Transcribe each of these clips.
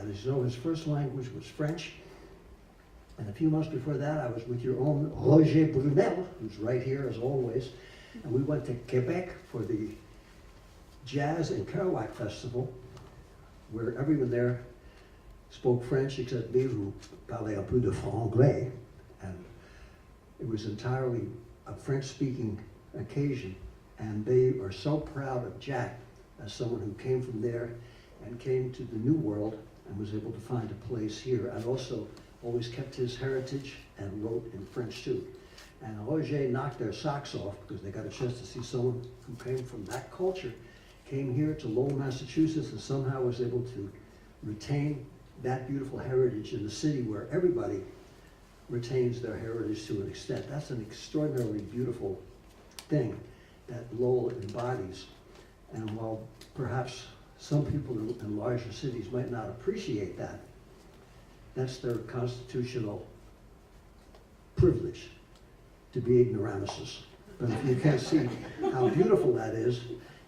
And as you know, his first language was French. And a few months before that, I was with your own Roger Brunel, who's right here as always. And we went to Quebec for the Jazz and Kerouac Festival, where everyone there spoke French except me, who parlait un peu de franglais. And it was entirely a French-speaking occasion. And they are so proud of Jack as someone who came from there and came to the New World and was able to find a place here, and also always kept his heritage and wrote in French too. And Roger knocked their socks off because they got a chance to see someone who came from that culture, came here to Lowell, Massachusetts, and somehow was able to retain that beautiful heritage in the city where everybody retains their heritage to an extent. That's an extraordinarily beautiful thing that Lowell embodies. And while perhaps some people in larger cities might not appreciate that, that's their constitutional privilege to be ignoramuses. But if you can't see how beautiful that is,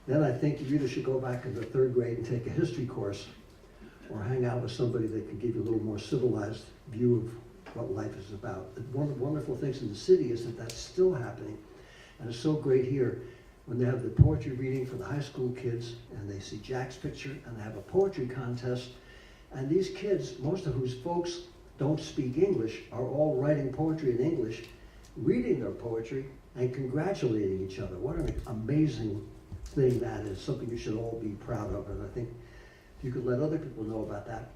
then I think you either should go back into third grade and take a history course, or hang out with somebody that can give you a little more civilized view of what life is about. One of the wonderful things in the city is that that's still happening, and it's so great here when they have the poetry reading for the high school kids, and they see Jack's picture, and they have a poetry contest, and these kids, most of whose folks don't speak English, are all writing poetry in English, reading their poetry, and congratulating each other. What an amazing thing that is, something you should all be proud of. And I think if you could let other people know about that,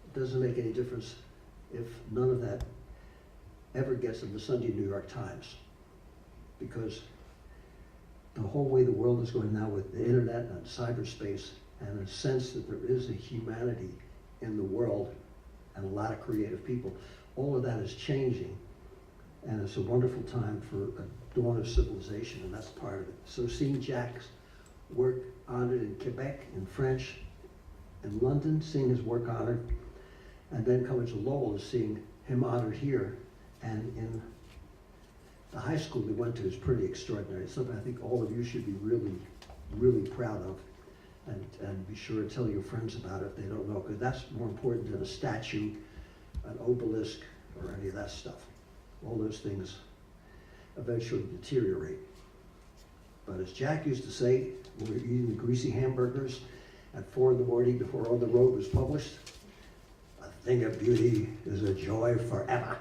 it doesn't make any difference if none of that ever gets in the Sunday New York Times. Because the whole way the world is going now with the internet and cyberspace, and a sense that there is a humanity in the world and a lot of creative people, all of that is changing. And it's a wonderful time for a dawn of civilization, and that's part of it. So seeing Jack's work honored in Quebec, in French, in London, seeing his work honored, and then coming to Lowell is seeing him honored here. And in the high school we went to is pretty extraordinary. It's something I think all of you should be really, really proud of. And be sure to tell your friends about it if they don't know, because that's more important than a statue, an obelisk, or any of that stuff. All those things eventually deteriorate. But as Jack used to say, when we were eating the greasy hamburgers at 4 in the morning before On the Road was published, a thing of beauty is a joy forever.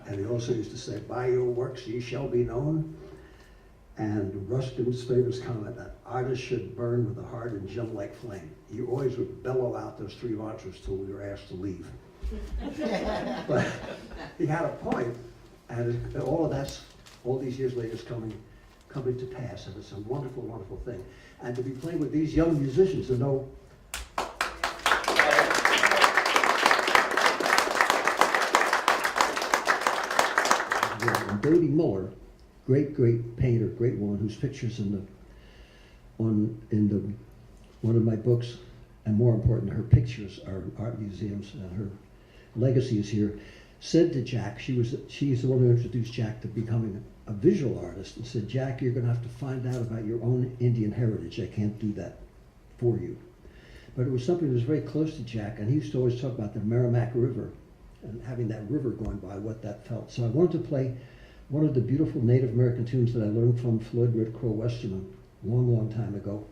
And he also used to say, by your works ye shall be known. And Ruskin's famous comment that artists should burn with a heart and gem like flame. He always would bellow out those 3 mantras till we were asked to leave. But he had a point. And all of that's, all these years later, is coming to pass, and it's a wonderful, wonderful thing. And to be playing with these young musicians and know and Baby Muller, great painter, great woman, whose pictures in one of my books, and more important, her pictures are in art museums, and her legacy is here, said to Jack, she's the one who introduced Jack to becoming a visual artist, and said, Jack, you're going to have to find out about your own Indian heritage. I can't do that for you. But it was something that was very close to Jack, and he used to always talk about the Merrimack River and having that river going by, what that felt. So I wanted to play one of the beautiful Native American tunes that I learned from Floyd Red Crow Westerman a long, long time ago.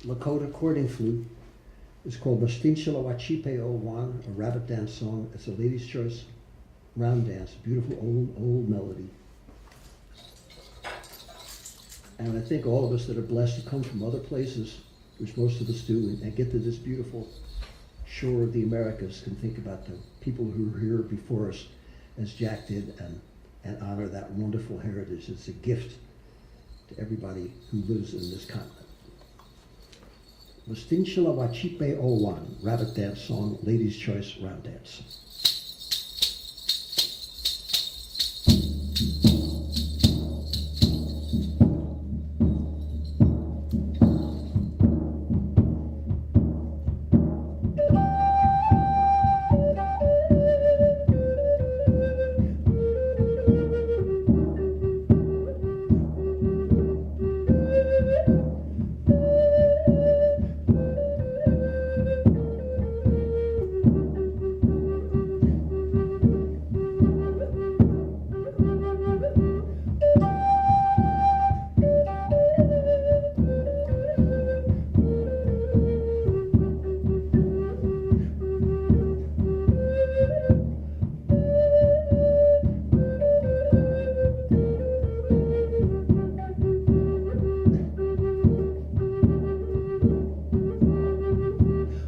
Lakota cording flute. It's called Mastin Shilawachipe Owan, a rabbit dance song. It's a lady's choice round dance, beautiful old melody. And I think all of us that are blessed to come from other places, which most of us do, and get to this beautiful shore of the Americas, can think about the people who were here before us, as Jack did, and honor that wonderful heritage. It's a gift to everybody who lives in this continent. Mastin Shilawachipe Owan, rabbit dance song, ladies' choice round dance.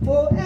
for